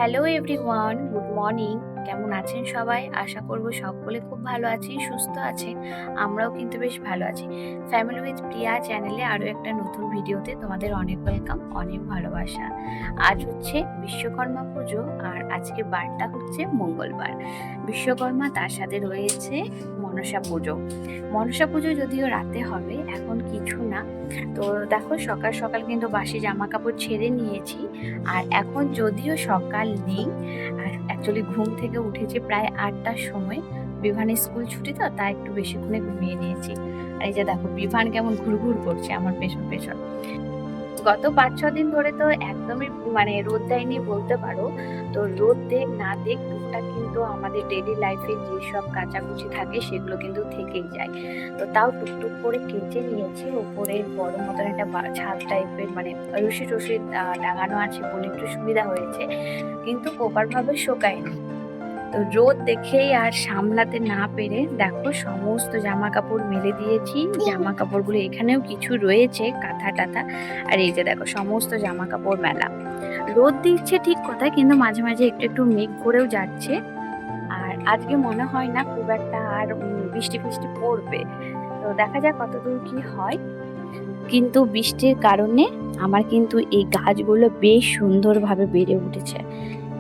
Hello everyone, good morning. কেমন আছেন সবাই? আশা করব সকলে খুব ভালো আছি, সুস্থ আছেন। আমরাও কিন্তু বেশ ভালো আছি। ফ্যামিলি উইথ প্রিয়া চ্যানেলে আরও একটা নতুন ভিডিওতে তোমাদের অনেক ওয়েলকাম, অনেক ভালোবাসা। আজ হচ্ছে বিশ্বকর্মা পুজো আর আজকে বারটা হচ্ছে মঙ্গলবার। বিশ্বকর্মা, তার সাথে রয়েছে মনসা পুজো। মনসা পুজো যদিও রাতে হবে, এখন কিছু না। তো দেখো, সকাল সকাল কিন্তু বাসি জামা কাপড় ছেড়ে নিয়েছি। আর এখন যদিও সকাল নেই, আর অ্যাকচুয়ালি ঘুম থেকে উঠেছি প্রায় 8টার সময়। বিভানের স্কুল ছুটি, তো তাই একটু বেশিক্ষণে ঘুমিয়ে নিয়েছি। আর এই যে দেখো, বিভান কেমন ঘুরঘুর করছে আমার পেছন পেছন। গত 5-6 দিন ধরে তো একদমই রোদ দেয়নি বলতে পারো। তো রোদ দেখ না দেখ, টুকটাক কিন্তু আমাদের ডেইলি লাইফে যেসব কাচাকুচি থাকে সেগুলো কিন্তু থেকেই যায়। তো তাও টুকটুক করে কেচে নিয়েছি। ওপরে বড় মতন একটা ছাদ টাইপের, রশি টসি টাঙানো আছে বলে একটু সুবিধা হয়েছে, কিন্তু প্রপারভাবে শোকায়নি। তো রোদ দেখেই আর সামলাতে না পেরে দেখো, সমস্ত জামা কাপড় মেলে দিয়েছি। জামা কাপড়গুলো এখানেও কিছু রয়েছে, কাঁথা টাথা। আর এই যে দেখো, সমস্ত জামা কাপড় মেলা। রোদ দিচ্ছে ঠিক কথা, কিন্তু মাঝে মাঝে একটু একটু মেঘ করেও যাচ্ছে। আর আজকে মনে হয় না খুব একটা আর বৃষ্টি ফিষ্টি পড়বে। তো দেখা যাক কতদূর কি হয়। কিন্তু বৃষ্টির কারণে আমার কিন্তু এই গাছগুলো বেশ সুন্দরভাবে বেড়ে উঠেছে।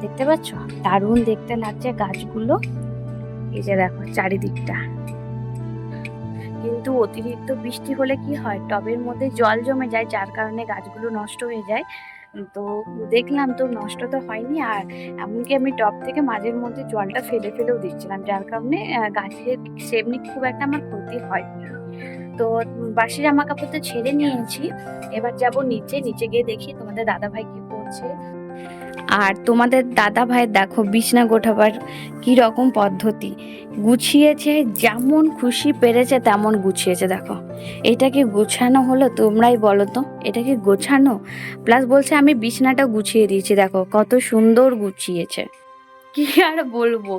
দেখতে পাচ্ছ, দারুণ দেখতে লাগছে গাছগুলো। এই যে দেখো চারিদিকটা। কিন্তু অতিরিক্ত বৃষ্টি হলে কি হয়, টবের মধ্যে জল জমে যায়, যার কারণে গাছগুলো নষ্ট হয়ে যায়। তো দেখলাম তো নষ্ট তো হয়নি, আর এমনকি আমি টব থেকে মাঝের মধ্যে জলটা ফেলে ফেলেও দিচ্ছিলাম, যার কারণে গাছের সেমনি খুব একটা আমার ক্ষতি হয়। তো বাসি জামা কাপড় তো ছেড়ে নিয়েছি। এবার যাব নিচে গিয়ে দেখি তোমাদের দাদা ভাই কি করছে। আর তোমাদের দাদা ভাই দেখো, বিছনা গোছাবার কি রকম পদ্ধতি গুছিয়েছে, যেমন খুশি পেরেছে তেমন গুছিয়েছে। দেখো, এটা কি গোছানো হলো? তোমরাই বলো তো, এটা কি গোছানো? প্লাস বলছে আমি বিছনাটা গুছিয়ে দিয়েছি। দেখো কত সুন্দর গুছিয়েছে। কি আর বলবো,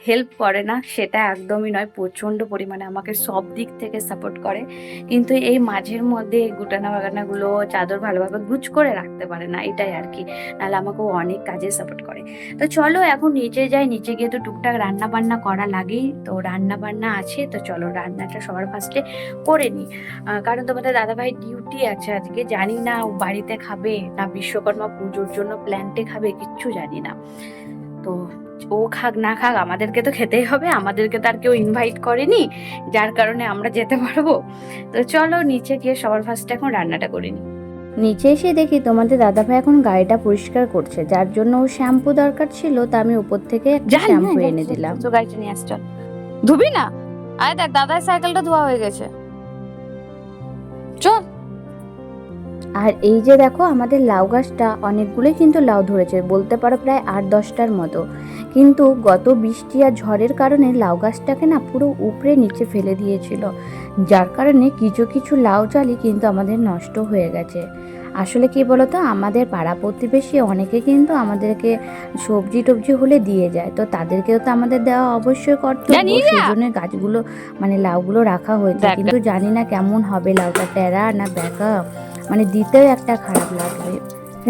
হেল্প করে না সেটা একদমই নয়, প্রচণ্ড পরিমাণে আমাকে সব দিক থেকে সাপোর্ট করে। কিন্তু এই মাঝের মধ্যে গুটানা বাগানাগুলো, চাদর ভালোভাবে গুছ করে রাখতে পারে না, এটাই আর কি। নাহলে আমাকেও অনেক কাজে সাপোর্ট করে। তো চলো এখন নিচে যাই, নিচে গিয়ে তো টুকটাক রান্না বান্না করা লাগেই। তো রান্না বান্না আছে, তো চলো রান্নাটা সবার ফার্স্টে করে নিই। কারণ তোমাদের দাদাভাই ডিউটি আছে আজকে, জানি না ও বাড়িতে খাবে না বিশ্বকর্মা পুজোর জন্য প্ল্যান্টে খাবে, কিচ্ছু জানি না। তো ও খাক না খাক, আমাদেরকে তো খেতেই হবে, আমাদেরকে তো আর কেউ ইনভাইট করেনি, যার কারণে আমরা যেতে পারবো। তো চলো নিচে গিয়ে সবার ফার্স্টে এখন রান্নাটা করে নিই। নিচে এসে দেখি তোমাদের দাদাভাই এখন গাড়িটা পরিষ্কার করছে, যার জন্য ও শ্যাম্পু দরকার ছিল। তা আমি উপর থেকে একটা শ্যাম্পু এনে দিলাম। তো গাড়িটা নিয়ে আস, চল। ধুবি না? আরে দেখ, দাদার সাইকেলটা ধোয়া হয়ে গেছে, চল। আর এই যে দেখো, আমাদের লাউ গাছটা অনেকগুলোই কিন্তু লাউ ধরেছে, বলতে পারো প্রায় 8-10টার মতো। কিন্তু গত বৃষ্টি আর ঝড়ের কারণে লাউ গাছটাকে না পুরো উপড়ে নিচে ফেলে দিয়েছিল, যার কারণে কিছু কিছু লাউ জালি কিন্তু আমাদের নষ্ট হয়ে গেছে। আসলে কি বলতো, আমাদের পাড়া প্রতিবেশী অনেকে কিন্তু আমাদেরকে সবজি টবজি হলে দিয়ে যায়, তো তাদেরকেও তো আমাদের দেওয়া অবশ্যই কর্তব্য। সেই জন্য গাছগুলো লাউগুলো রাখা হয়েছে। কিন্তু জানি না কেমন হবে, লাউটা টেরা না বেঁকা, দিতেও একটা খারাপ লাগবে।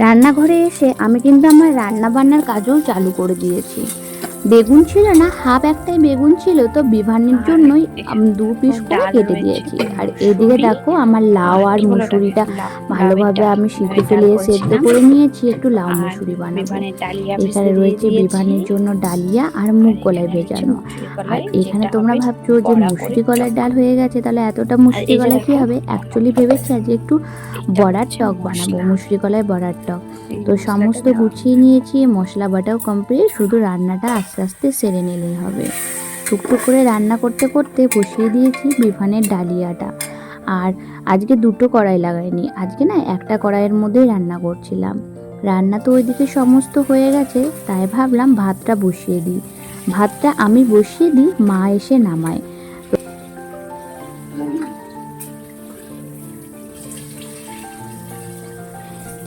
রান্নাঘরে এসে আমি কিন্তু আমার রান্না বান্নার কাজও চালু করে দিয়েছি। বেগুন ছিল না, হাফ একটাই বেগুন ছিল, তো বিভানের জন্যই আমি 2 পিস করে কেটে দিয়েছি। আর এদিকে দেখো, আমার লাউ আর মুসুরিটা ভালোভাবে আমি সিদ্ধ ফেলে সেদ্ধ করে নিয়েছি, একটু লাউ মুসুরি বানাবো। এখানে রয়েছে বিভানের জন্য ডালিয়া আর মুগ কলাই ভেজানো। আর এখানে তোমরা ভাবছো যে মুসুরি কলার ডাল হয়ে গেছে, তাহলে এতটা মুসুরি কলা কি হবে? অ্যাকচুয়ালি ভেবেছি আজ একটু বড়ার টক বানাবো, মুসুরি কলায় বড়ার টক। তো সমস্ত গুছিয়ে নিয়েছি, মশলা বাটাও কমপ্লিট, শুধু রান্নাটা আস্তে আস্তে সেরে নিলেই হবে। টুকটুক করে রান্না করতে করতে বসিয়ে দিয়েছি বিভানের ডালিয়াটা। আর আজকে 2টো কড়াই লাগাইনি, আজকে না একটা কড়াইয়ের মধ্যেই রান্না করছিলাম। রান্না তো ওইদিকে সমস্ত হয়ে গেছে, তাই ভাবলাম ভাতটা বসিয়ে দিই। ভাতটা আমি বসিয়ে দিই, মা এসে নামায়।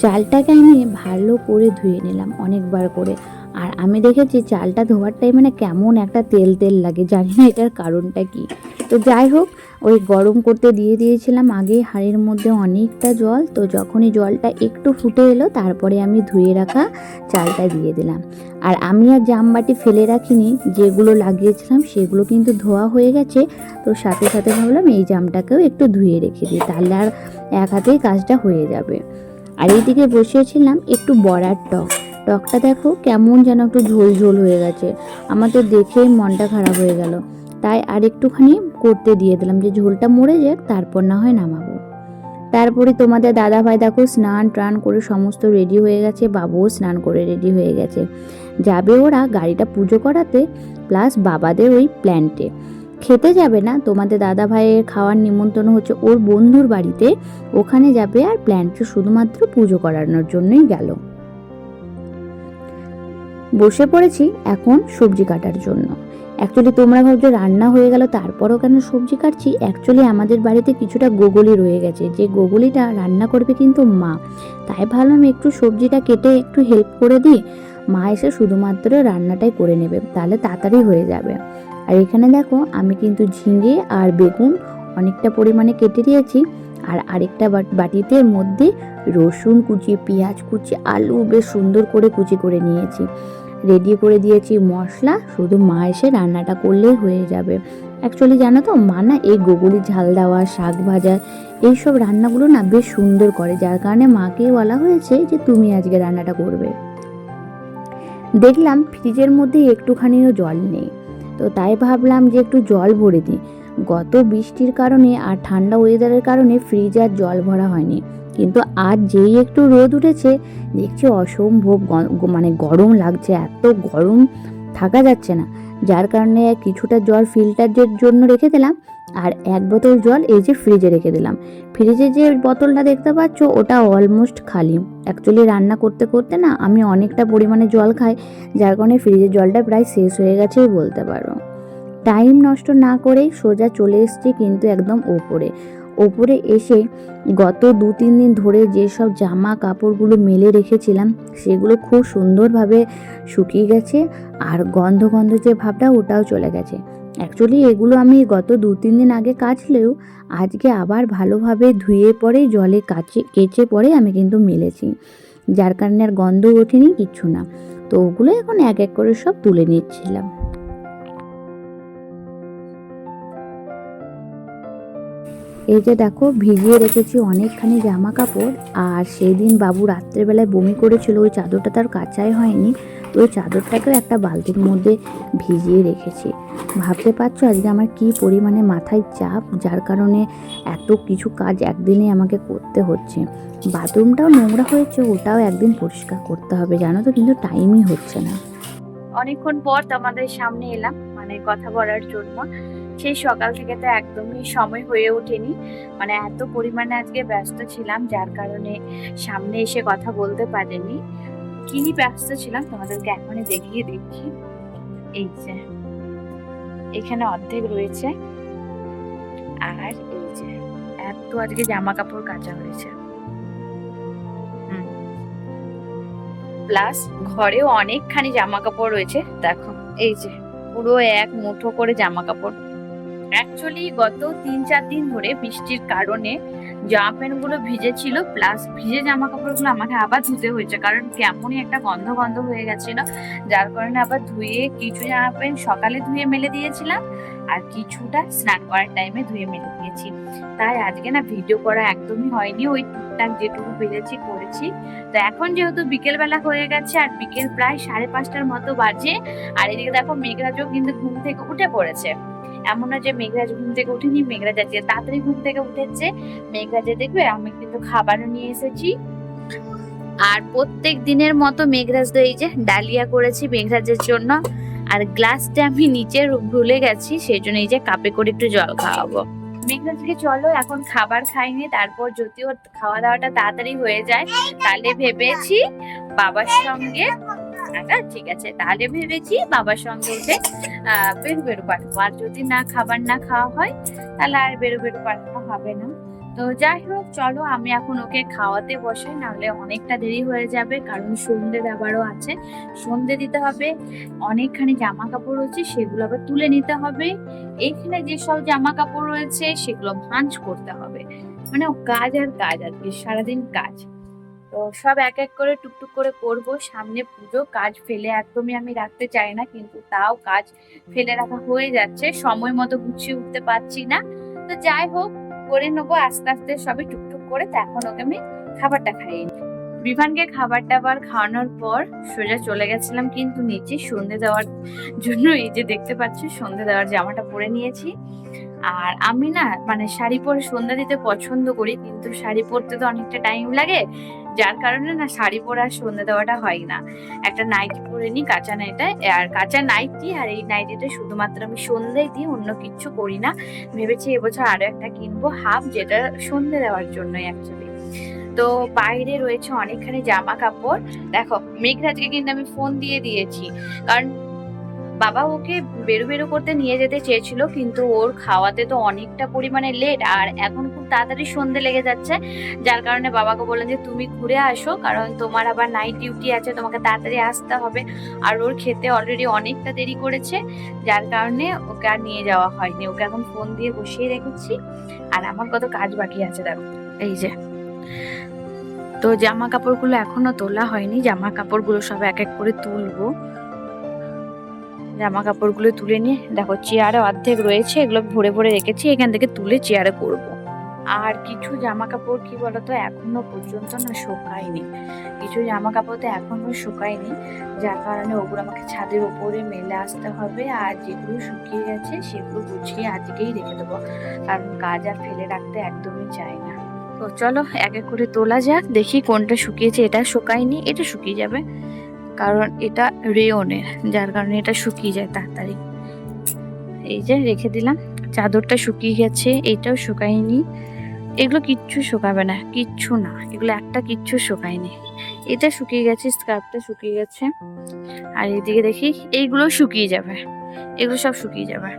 চালটাকে আমি ভালো করে ধুয়ে নিলাম অনেকবার করে। আর আমি দেখেছি চালটা ধোয়ার টাইমে কেমন একটা তেল তেল লাগে, জানি না এটার কারণটা কি। তো যাই হোক, ওই গরম করতে দিয়ে দিয়েছিলাম আগে হাঁড়ির মধ্যে অনেকটা জল। তো যখনই জলটা একটু ফুটে এলো তারপরে আমি ধুয়ে রাখা চালটা দিয়ে দিলাম। আর আমি আর জামবাটি ফেলে রাখিনি, যেগুলো লাগিয়েছিলাম সেগুলো কিন্তু ধোয়া হয়ে গেছে। তো সাথে সাথে ভাবলাম এই জামটাকেও একটু ধুয়ে রেখে দিই, তাহলে আর এক হাতেই কাজটা হয়ে যাবে। আর এইদিকে বসিয়েছিলাম একটু বড়ার টক। টকটা দেখো কেমন যেন একটু ঝোল ঝোল হয়ে গেছে, আমার তো দেখেই মনটা খারাপ হয়ে গেল। তাই আর একটুখানি করতে দিয়ে দিলাম, যে ঝোলটা মরে যাক তারপর না হয় নামাবো। তারপরে তোমাদের দাদা ভাই দেখো স্নান টান করে সমস্ত রেডি হয়ে গেছে, বাবুও স্নান করে রেডি হয়ে গেছে। যাবে ওরা গাড়িটা পুজো করাতে, প্লাস বাবাদের ওই প্ল্যান্টে। খেতে যাবে না, তোমাদের দাদা ভাইয়ের খাওয়ার নিমন্ত্রণ হচ্ছে ওর বন্ধুর বাড়িতে, ওখানে যাবে। আর প্ল্যান্টে শুধুমাত্র পুজো করানোর জন্যই গেল। বসে পড়েছি এখন সবজি কাটার জন্য। অ্যাকচুয়ালি তোমরা ভাবছো রান্না হয়ে গেল তারপরও কেন সবজি কাটছি, অ্যাকচুয়ালি আমাদের বাড়িতে কিছুটা গোগলি রয়ে গেছে, যে গোগলিটা রান্না করবে কিন্তু মা। তাই ভাবলাম একটু সবজিটা কেটে একটু হেল্প করে দিই, মা এসে শুধুমাত্র রান্নাটাই করে নেবে, তাহলে তাড়াতাড়ি হয়ে যাবে। আর এখানে দেখো আমি কিন্তু ঝিঙে আর বেগুন অনেকটা পরিমাণে কেটে দিয়েছি। আর আরেকটা বাটিতে মধ্যে রসুন কুচি, পেঁয়াজ কুচি, আলু বেশ সুন্দর করে কুচি করে নিয়েছি। রেডি করে দিয়েছি মশলা, শুধু মা এসে রান্নাটা করলেই হয়ে যাবে। অ্যাকচুয়ালি জানো তো, মা না এই গোগলি ঝাল দেওয়া, শাক ভাজা, এইসব রান্নাগুলো না বেশ সুন্দর করে, যার কারণে মাকে বলা হয়েছে যে তুমি আজকে রান্নাটা করবে। দেখলাম ফ্রিজের মধ্যে একটুখানিও জল নেই, তো তাই ভাবলাম যে একটু জল ভরে দিই। গত বৃষ্টির কারণে আর ঠান্ডা ওয়েদারের কারণে ফ্রিজ আর জল ভরা হয়নি, কিন্তু আজ যেই একটু রোদ উঠেছে দেখছি অসম্ভব মানে গরম লাগছে, এত গরম থাকা যাচ্ছে না। যার কারণে কিছুটা জল ফিল্টারের জন্য রেখে দিলাম, আর এক বোতল জল এই যে ফ্রিজে রেখে দিলাম। ফ্রিজে যে বোতলটা দেখতে পাচ্ছ ওটা অলমোস্ট খালি। অ্যাকচুয়ালি রান্না করতে করতে না আমি অনেকটা পরিমাণে জল খাই, যার কারণে ফ্রিজের জলটা প্রায় শেষ হয়ে গেছেই বলতে পারো। টাইম নষ্ট না করেই সোজা চলে এসেছি কিন্তু একদম ওপরে এসে গত 2-3 দিন ধরে যেসব জামা কাপড়গুলো মেলে রেখেছিলাম সেগুলো খুব সুন্দরভাবে শুকিয়ে গেছে, আর গন্ধ গন্ধ যে ভাবটা ওটাও চলে গেছে। অ্যাকচুয়ালি এগুলো আমি গত 2-3 দিন আগে কাচলেও আজকে আবার ভালোভাবে ধুয়ে পরে জলে কেচে পরে আমি কিন্তু মেলেছি, যার কারণে আর গন্ধ ওঠেনি কিচ্ছু না। তো ওগুলো এখন এক এক করে সব তুলে নিচ্ছিলাম। এই যে দেখো ভিজিয়ে রেখেছি অনেকখানি জামা কাপড়, আর সেই দিন বাবু রাত্রেবেলায় বমি করেছিল, ওই চাদরটা তার কাচাই হয়নি, তো ওই চাদরটাকেও একটা বালতির মধ্যে ভিজিয়ে রেখেছি। ভাবতে পারছো আজকে আমার কি পরিমাণে মাথায় চাপ, যার কারণে এত কিছু কাজ একদিনে আমাকে করতে হচ্ছে। বাথরুমটাও নোংরা হয়েছে, ওটাও একদিন পরিষ্কার করতে হবে জানো তো, কিন্তু টাইমই হচ্ছে না। অনেকক্ষণ পর তোমাদের সামনে এলাম মানে কথা বলার জন্য। সেই সকাল থেকে তো একদমই সময় হয়ে ওঠেনি, মানে এত পরিমাণে আজকে ব্যস্ত ছিলাম যার কারণে সামনে এসে কথা বলতে পারিনি। কি ব্যস্ত ছিলাম তোমাদেরকে এখনই দেখিয়ে দিচ্ছি। এই যে এখানে অর্ধেক রয়েছে, আর এই যে এত আজকে জামা কাপড় কাচা হয়েছে, প্লাস ঘরেও অনেকখানি জামা কাপড় রয়েছে। দেখো এই যে পুরো এক মুঠো করে জামা কাপড়। অ্যাকচুয়ালি গত 3-4 দিন ধরে বৃষ্টির কারণে জামা প্যান্ট গুলো ভিজে ছিল, প্লাস ভিজে জামা কাপড় গুলো আমাকে আবার ধুতে হয়েছে, কারণ কেমনই একটা গন্ধ গন্ধ হয়ে গেছিল, যার কারণে আবার ধুয়ে কিছু জামা প্যান্ট সকালে ধুয়ে মেলে দিয়েছিলাম, আর কিছুটা স্নান করার টাইমে ধুয়ে মেলে দিয়েছি। তাই আজকে না ভিডিও করা একদমই হয়নি, ওই টুকটাক যেটুকু পেরেছি করেছি। তো এখন যেহেতু বিকেল বেলা হয়ে গেছে, আর বিকেল প্রায় 5:30টার মতো বাজে, আর এদিকে দেখো মেঘরাজও কিন্তু ঘুম থেকে উঠে পড়েছে। এমন না যে মেঘরাজ ঘুম থেকে উঠেনি, মেঘরাজ আজকে তাড়াতাড়ি ঘুম থেকে উঠেছে। মেঘরাজে দেখবে আমি কিন্তু খাবারও নিয়ে এসেছি, আর প্রত্যেক দিনের মতো মেঘরাজ তো এই যে ডালিয়া করেছি মেঘরাজের জন্য, আর গ্লাসটা আমি নিচে ভুলে গেছি, সেই জন্য এই যে কাপে করে একটু জল খাওয়াবো মেঘরাজকে। চলো এখন খাবার খাইনি, তারপর যদি ওর খাওয়া দাওয়াটা তাড়াতাড়ি হয়ে যায় তাহলে ভেবেছি বাবার সঙ্গে, ঠিক আছে, তাহলে ভেবেছি বাবার সঙ্গে উঠে বেরো পাঠাবো। আর যদি না খাবার না খাওয়া হয় তাহলে আর বেরো পাঠানো হবে না। তো যাই হোক, চলো আমি এখন ওকে খাওয়াতে বসাই, নাহলে অনেকটা দেরি হয়ে যাবে, কারণ সন্ধে দেওয়ারও আছে, সন্ধে দিতে হবে। অনেকখানি জামা কাপড় রয়েছে, সেগুলো আবার তুলে নিতে হবে। এইখানে যেসব জামা কাপড় রয়েছে সেগুলো ভাঁজ করতে হবে। মানে কাজ আর কাজ, আর কি সারাদিন কাজ। তো সব এক এক করে টুকটুক করে করব। সামনে পুজো, কাজ ফেলে একদমই আমি রাখতে চাই না, কিন্তু তাও কাজ ফেলে রাখা হয়ে যাচ্ছে, সময় মতো গুছিয়ে উঠতে পারছি না। তো যাই হোক, করে নেবো আস্তে আস্তে সবই টুকটুক করে। তো এখন ওকে আমি খাবারটা খাইয়ে নিই। বিভানকে খাবার টাবার খাওয়ানোর পর সোজা চলে গেছিলাম কিন্তু নিচে সন্ধে দেওয়ার জন্য। এই যে দেখতে পাচ্ছি সন্ধে দেওয়ার জামাটা পরে নিয়েছি। আর আমি না মানে শাড়ি পরে সন্ধ্যা দিতে পছন্দ করি, কিন্তু শাড়ি পরতে তো অনেকটা টাইম লাগে, যার কারণে না শাড়ি পরে আর সন্ধ্যা দেওয়াটা হয় না। একটা নাইটি পরে নিই, কাঁচা নাইটা, আর কাঁচা নাইটি, আর এই নাইটিটা শুধুমাত্র আমি সন্ধ্যায় দিই, অন্য কিচ্ছু করি না। ভেবেছি এবছর আরো একটা কিনবো হাফ, যেটা সন্ধ্যে দেওয়ার জন্যই অ্যাকচুয়ালি। তো বাইরে রয়েছে অনেকখানি জামা কাপড়। দেখো মেঘরাজকে কিন্তু আমি ফোন দিয়ে দিয়েছি, কারণ বাবা ওকে বেরু বেরু করতে নিয়ে যেতে চেয়েছিল, কিন্তু ওর খাওয়াতে তো অনেকটা পরিমাণে লেট, আর এখন খুব তাড়াতাড়ি সন্ধে লেগে যাচ্ছে, যার কারণে বাবাকে বললেন যে তুমি ঘুরে আসো, কারণ তোমার আবার নাইট ডিউটি আছে, তোমাকে তাড়াতাড়ি আসতে হবে। আর ওর খেতে অলরেডি অনেকটা দেরি করেছে, যার কারণে ওকে আর নিয়ে যাওয়া হয়নি। ওকে এখন ফোন দিয়ে বসিয়ে রেখেছি, আর আমার কত কাজ বাকি আছে দেখো। এই যে, তো জামা কাপড়গুলো এখনো তোলা হয়নি, জামা কাপড়গুলো সব এক এক করে তুলবো। জামা কাপড়গুলো তুলে নিয়ে দেখো চেয়ারে অর্ধেক রয়েছে, এগুলো ভরে ভরে রেখেছি, এখান থেকে তুলে চেয়ারে করব। আর কিছু জামা কাপড় কি বলতো এখনো পর্যন্ত না শুকায়নি, কিছু জামা কাপড় তো এখনো শুকায়নি, যার কারণে ওগুলো আমাকে ছাদের উপরে মেলে আসতে হবে। আর যেগুলো শুকিয়ে গেছে সেগুলো গুছিয়ে আজকেই রেখে দেবো, কারণ কাজ আর ফেলে রাখতে একদমই চাই না। তো চলো এক এক করে তোলা যাক, দেখি কোনটা শুকিয়েছে। এটা শুকায়নি, এটা শুকিয়ে যাবে, কারণ এটা রেয়নের, যার কারণে এটা শুকিয়ে যায় তাড়াতাড়ি। এই যে রেখে দিলাম, চাদরটা শুকিয়ে গেছে, এইটাও শুকায়নি, এগুলো কিচ্ছু শুকাবে না, কিচ্ছু না, এগুলো একটা কিচ্ছু শুকায়নি। এটা শুকিয়ে গেছে, স্কার্ফটা শুকিয়ে গেছে, আর এদিকে দেখি এইগুলো শুকিয়ে যাবে, এগুলো সব শুকিয়ে যাবে।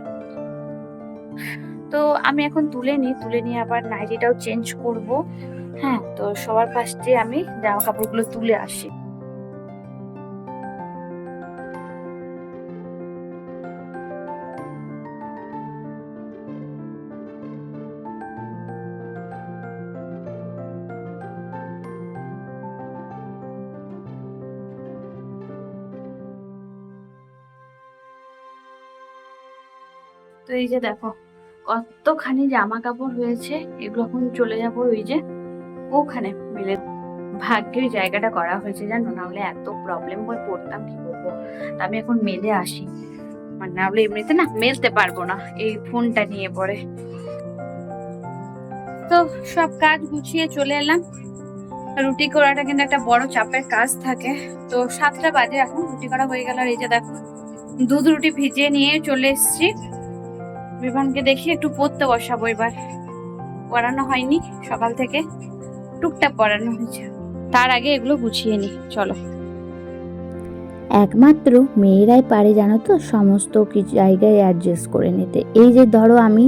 তো আমি এখন তুলে নিই, তুলে নিয়ে আবার নাইটিটাও চেঞ্জ করব। হ্যাঁ, তো সবার ফার্স্টে আমি জামা কাপড়গুলো তুলে আসি। তো এই যে দেখো কতখানি জামা কাপড় হয়েছে, এগুলো এখন চলে যাবো ওই যে ওখানে মেলে। ভাগ্যের জায়গাটা করা হয়েছে জানো, না হলে এত প্রবলেম হয়ে পড়তাম, কি করবো। তা আমি এখন মেলে আসি, মানে না হলে এমনিতে না মেলতে পারবো না এই ফোনটা নিয়ে পরে। তো সব কাজ গুছিয়ে চলে এলাম। রুটি করাটা কিন্তু একটা বড় চাপের কাজ থাকে। তো 7টা বাজে, এখন রুটি করা হয়ে গেল। আর এই যে দেখো দুধ রুটি ভিজিয়ে নিয়ে চলে এসেছি। বিভানকে দেখি একটু পড়তে বসাবো এবার, পড়ানো হয়নি সকাল থেকে, টুকটাক পড়ানো হয়েছে। তার আগে এগুলো গুছিয়ে নি, চলো। একমাত্র মেয়েরাই পারে জানো তো সমস্ত কিছু জায়গায় অ্যাডজাস্ট করে নিতে। এই যে ধরো আমি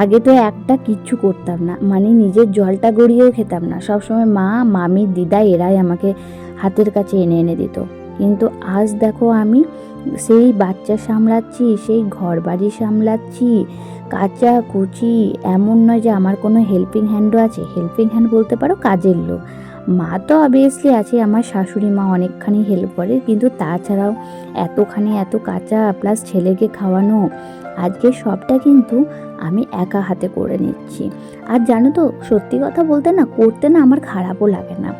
আগে তো একটা কিচ্ছু করতাম না, মানে নিজের জলটা গড়িয়েও খেতাম না, সবসময় মা, মামি, দিদা এরাই আমাকে হাতের কাছে এনে এনে দিত। কিন্তু আজ দেখো আমি সেই বাচ্চা সামলাচ্ছি, সেই ঘর বাড়ি সামলাচ্ছি, কাচা কুচি, এমন নয় যে আমার কোনো হেল্পিং হ্যান্ডও আছে। হেল্পিং হ্যান্ড বলতে পারো কাজের লোক। মা তো অবভিয়াসলি আছে, আমার শাশুড়ি মা অনেকখানি হেল্প করে, কিন্তু তাছাড়াও এত কাঁচা প্লাস ছেলেকে খাওয়ানো, আজকে সবটা কিন্তু আমি একা হাতে করে নিচ্ছি। আর জানো তো সত্যি কথা বলতে না, করতে না আমার খারাপও লাগে না।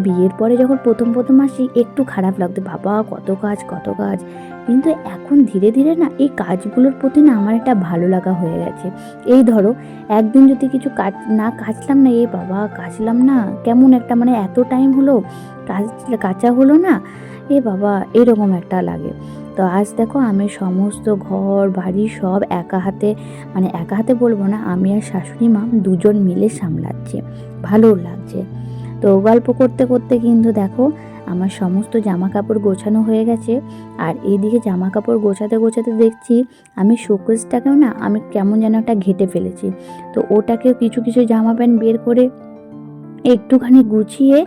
বিয়ের পরে যখন প্রথম আসি একটু খারাপ লাগতো, বাবা কত কাজ কত কাজ, কিন্তু এখন ধীরে ধীরে না এই কাজগুলোর প্রতি না আমার একটা ভালো লাগা হয়ে গেছে। এই ধরো একদিন যদি কিছু কাজ না কাচলাম না, এই বাবা কাচলাম না, কেমন একটা মানে এত টাইম হলো কাচা হলো না, এ বাবা এরকম একটা লাগে। তো আজ দেখো আমি সমস্ত ঘর বাড়ি সব একা হাতে, মানে একা হাতে বলবো না, আমি আর শাশুড়ি মা দুজন মিলে সামলাচ্ছি, ভালো লাগছে। তো গল্প করতে করতে কিন্তু দেখো আমার সমস্ত জামা কাপড় গোছানো হয়ে গেছে। আর এইদিকে জামা কাপড় গোছাতে গোছাতে দেখছি আমি শোকেসটাকেও না আমি কেমন যেন একটা ঘেঁটে ফেলেছি। তো ওটাকেও কিছু কিছু জামা প্যান্ট বের করে একটুখানি গুছিয়ে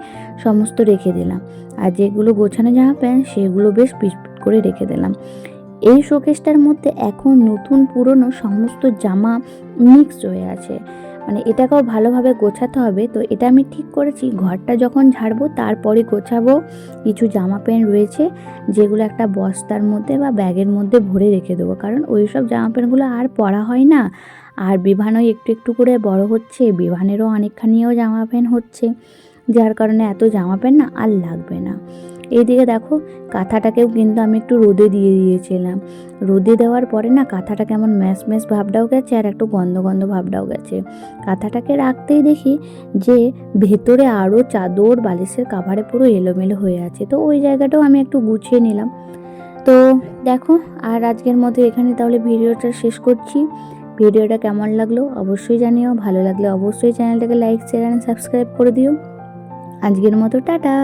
সমস্ত রেখে দিলাম। আর যেগুলো গোছানো জামা প্যান্ট সেগুলো বেশ পিটপিট করে রেখে দিলাম। এই শোকেসটার মধ্যে এখন নতুন পুরনো সমস্ত জামা মিক্সড হয়ে আছে, মানে এটাকেও ভালোভাবে গোছাতে হবে। তো এটা আমি ঠিক করেছি ঘরটা যখন ঝাড়বো তারপরে গোছাবো। কিছু জামা প্যান্ট রয়েছে যেগুলো একটা বস্তার মধ্যে বা ব্যাগের মধ্যে ভরে রেখে দেবো, কারণ ওই সব জামা প্যান্টগুলো আর পরা হয় না। আর বিভানও একটু একটু করে বড় হচ্ছে, বিভানেরও অনেকখানিও জামা প্যান্ট হচ্ছে, যার কারণে এত জামা প্যান্ট না আর লাগবে না। এইদিকে দেখো কাঁথাটাকেও কিন্তু আমি একটু রোদে দিয়ে দিয়েছিলাম। রোদে দেওয়ার পরে না কাঁথাটা কেমন ম্যাশ ম্যাশ ভাবটাও গেছে আর একটু গন্ধ গন্ধ ভাবটাও গেছে। কাঁথাটাকে রাখতেই দেখি যে ভেতরে আরও চাদর বালিশের কাভারে পুরো এলোমেলো হয়ে আছে। তো ওই জায়গাটাও আমি একটু গুছিয়ে নিলাম। তো দেখো আর আজকের মতো এখানে তাহলে ভিডিওটা শেষ করছি। ভিডিওটা কেমন লাগলো অবশ্যই জানিও, ভালো লাগলে অবশ্যই চ্যানেলটাকে লাইক শেয়ার অ্যান্ড সাবস্ক্রাইব করে দিও। আজকের মতো টাটা।